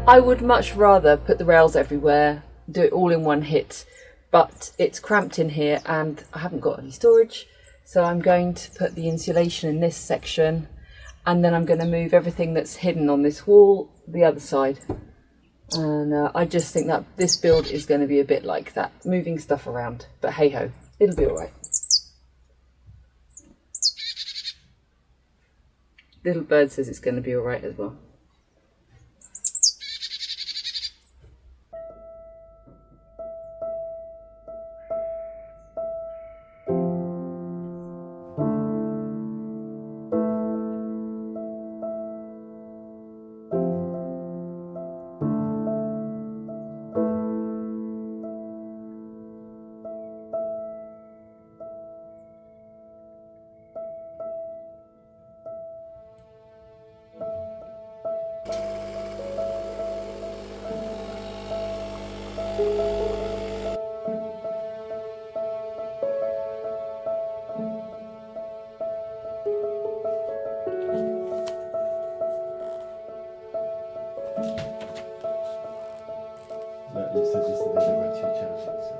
I would much rather put the rails everywhere, do it all in one hit, but it's cramped in here and I haven't got any storage, so I'm going to put the insulation in this section, and then I'm going to move everything that's hidden on this wall the other side. And I just think that this build is going to be a bit like that, moving stuff around, but hey ho, it'll be alright. Little bird says it's going to be alright as well. But you said yesterday there were two charging, so.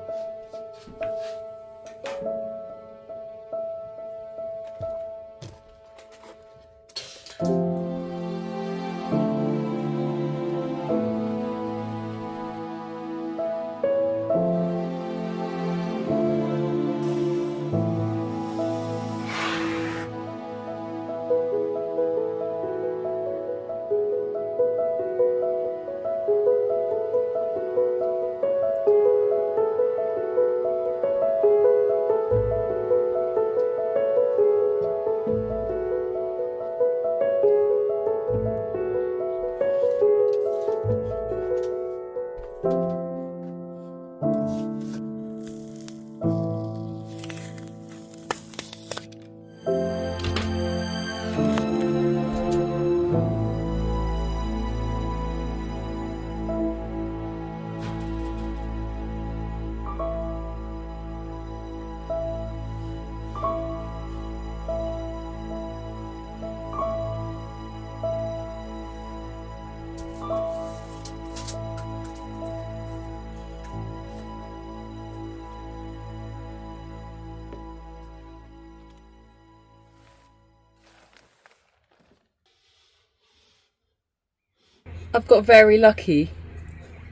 I've got very lucky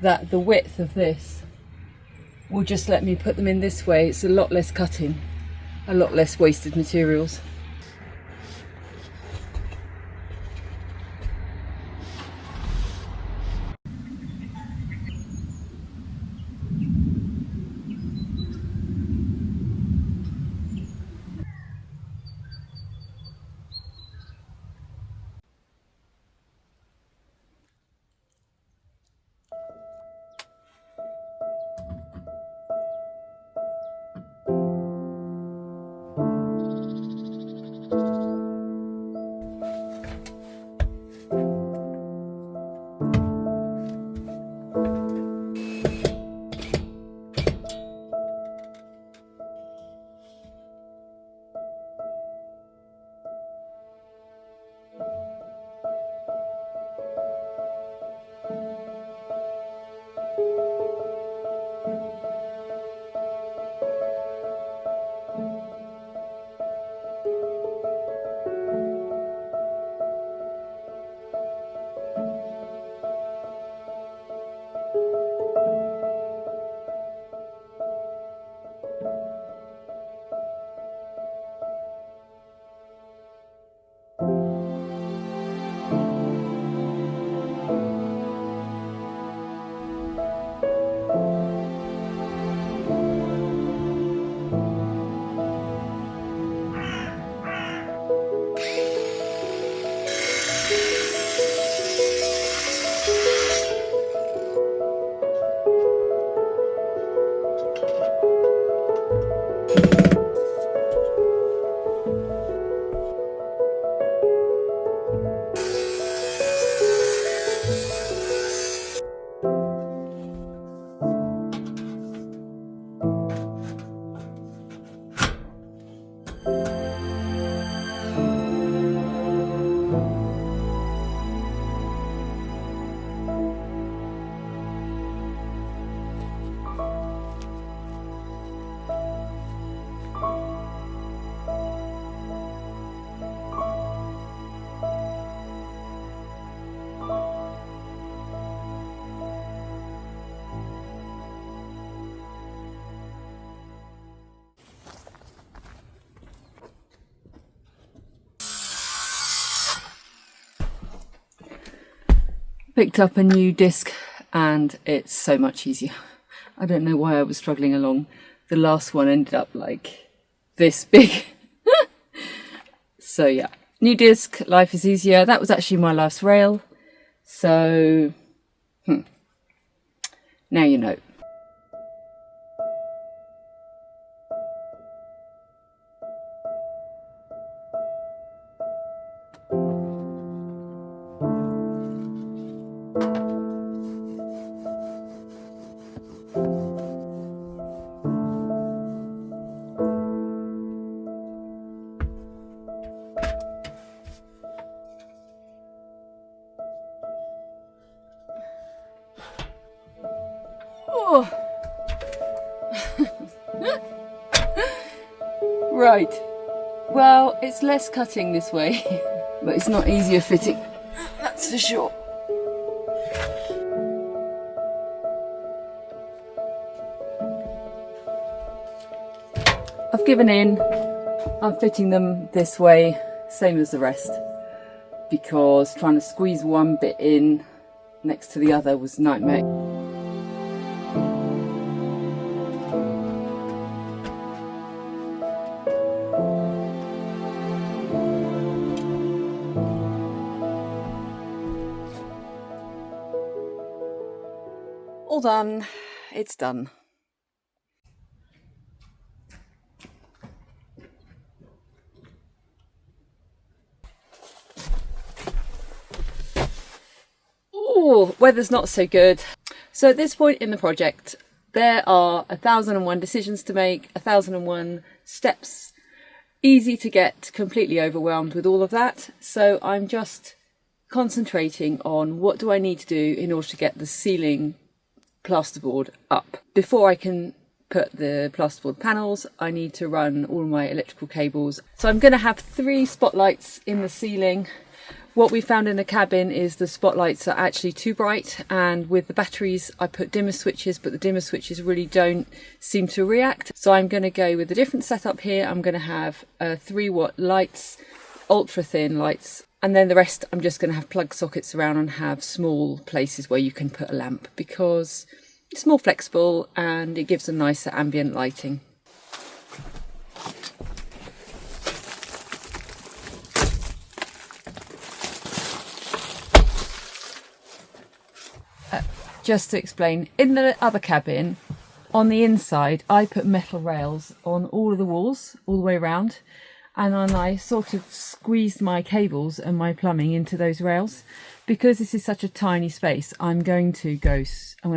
that the width of this will just let me put them in this way. It's a lot less cutting, a lot less wasted materials. Picked up a new disc and it's so much easier. I don't know why I was struggling along. The last one ended up like this big. So yeah, new disc, life is easier. That was actually my last rail. So, now you know. Oh. Right, well, it's less cutting this way, but it's not easier fitting, that's for sure. I've given in. I'm fitting them this way, same as the rest, because trying to squeeze one bit in next to the other was a nightmare. All done, it's done. Oh, weather's not so good. So at this point in the project, there are 1001 decisions to make, 1001 steps. Easy to get completely overwhelmed with all of that. So I'm just concentrating on what do I need to do in order to get the ceiling plasterboard up. Before I can put the plasterboard panels, I need to run all my electrical cables. So I'm going to have 3 spotlights in the ceiling. What we found in the cabin is the spotlights are actually too bright, and with the batteries I put dimmer switches, but the dimmer switches really don't seem to react. So I'm going to go with a different setup here. I'm going to have 3-watt lights, ultra thin lights, and then the rest I'm just going to have plug sockets around and have small places where you can put a lamp, because it's more flexible and it gives a nicer ambient lighting. Just to explain, in the other cabin, on the inside, I put metal rails on all of the walls, all the way around, and then I sort of squeezed my cables and my plumbing into those rails. Because this is such a tiny space, I'm going to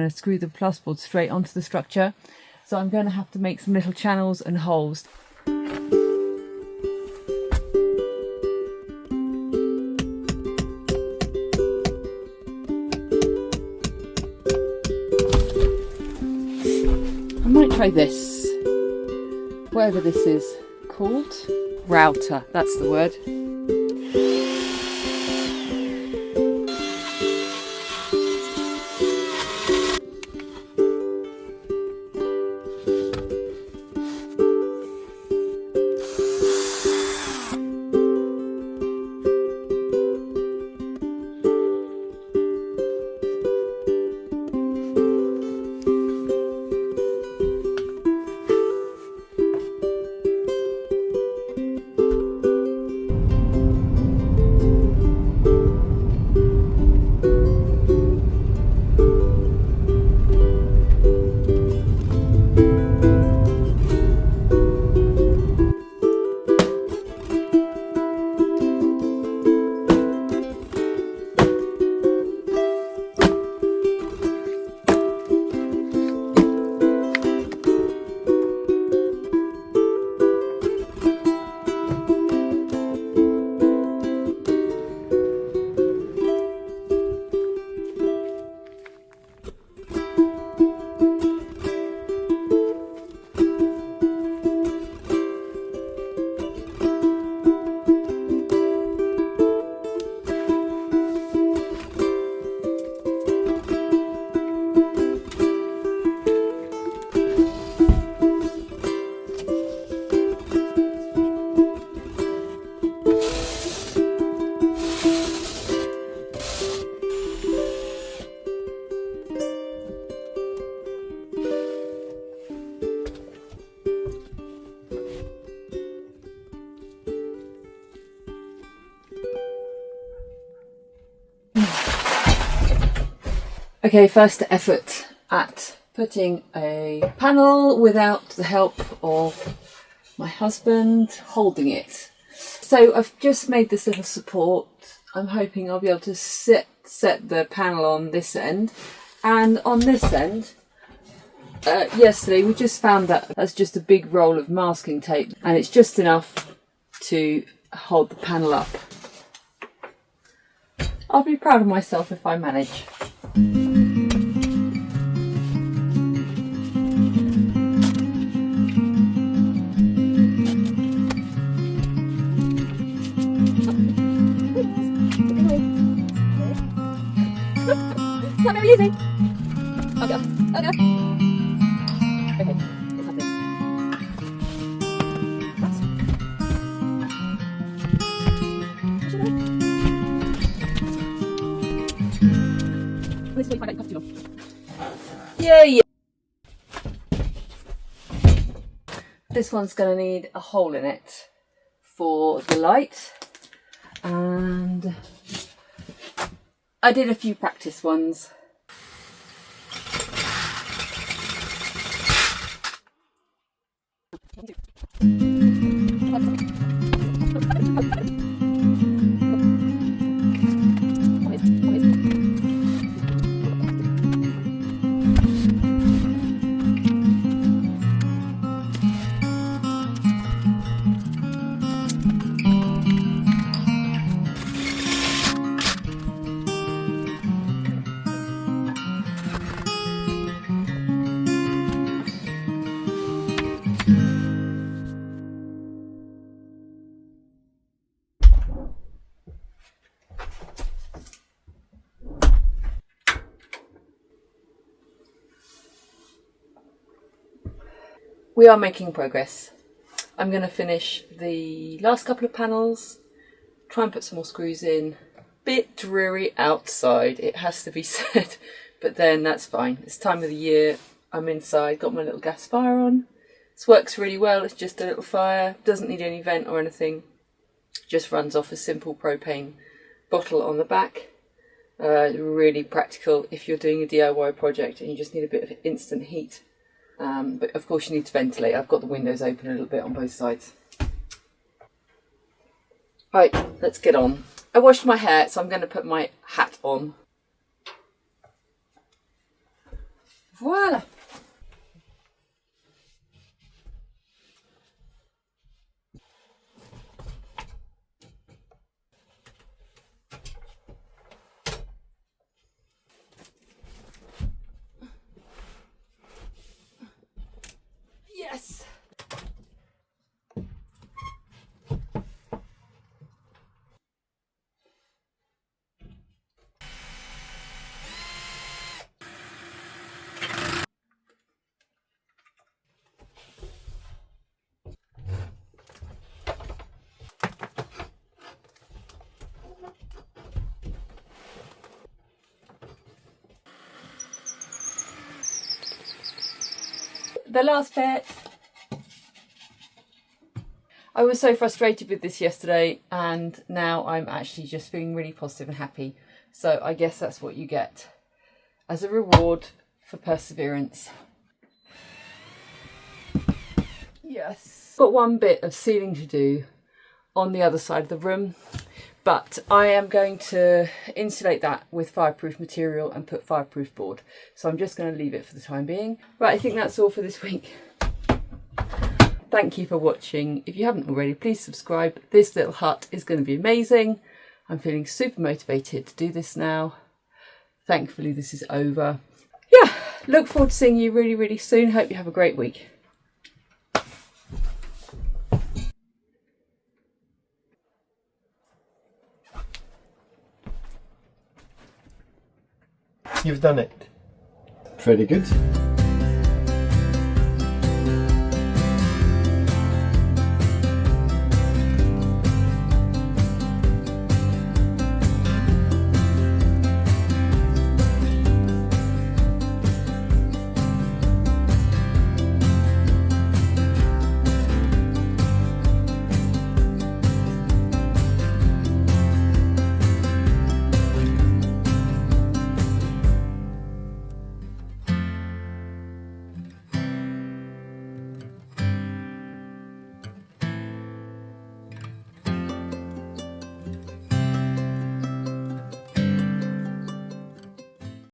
screw the plasterboard straight onto the structure. So I'm going to have to make some little channels and holes. I might try this, whatever this is called. Router, that's the word. Okay, first effort at putting a panel without the help of my husband holding it. So I've just made this little support. I'm hoping I'll be able to set the panel on this end, and on this end, yesterday we just found that that's just a big roll of masking tape, and it's just enough to hold the panel up. I'll be proud of myself if I manage. It's not very easy. Oh god. Oh god. Okay, it's happening. Let's wait for that cup to yeah. This one's going to need a hole in it for the light, and I did a few practice ones. We are making progress. I'm going to finish the last couple of panels, try and put some more screws in. Bit dreary outside, it has to be said, but then that's fine. It's time of the year, I'm inside, got my little gas fire on. This works really well, it's just a little fire, doesn't need any vent or anything, just runs off a simple propane bottle on the back. Really practical if you're doing a DIY project and you just need a bit of instant heat. But of course you need to ventilate. I've got the windows open a little bit on both sides. Right, let's get on. I washed my hair, so I'm going to put my hat on. Voila! Yes! The last bit. I was so frustrated with this yesterday, and now I'm actually just feeling really positive and happy. So I guess that's what you get as a reward for perseverance. Yes. Got one bit of ceiling to do on the other side of the room, but I am going to insulate that with fireproof material and put fireproof board. So I'm just going to leave it for the time being. Right, I think that's all for this week. Thank you for watching. If you haven't already, please subscribe. This little hut is going to be amazing. I'm feeling super motivated to do this now. Thankfully, this is over. Yeah, look forward to seeing you really, really soon. Hope you have a great week. You've done it. Pretty good.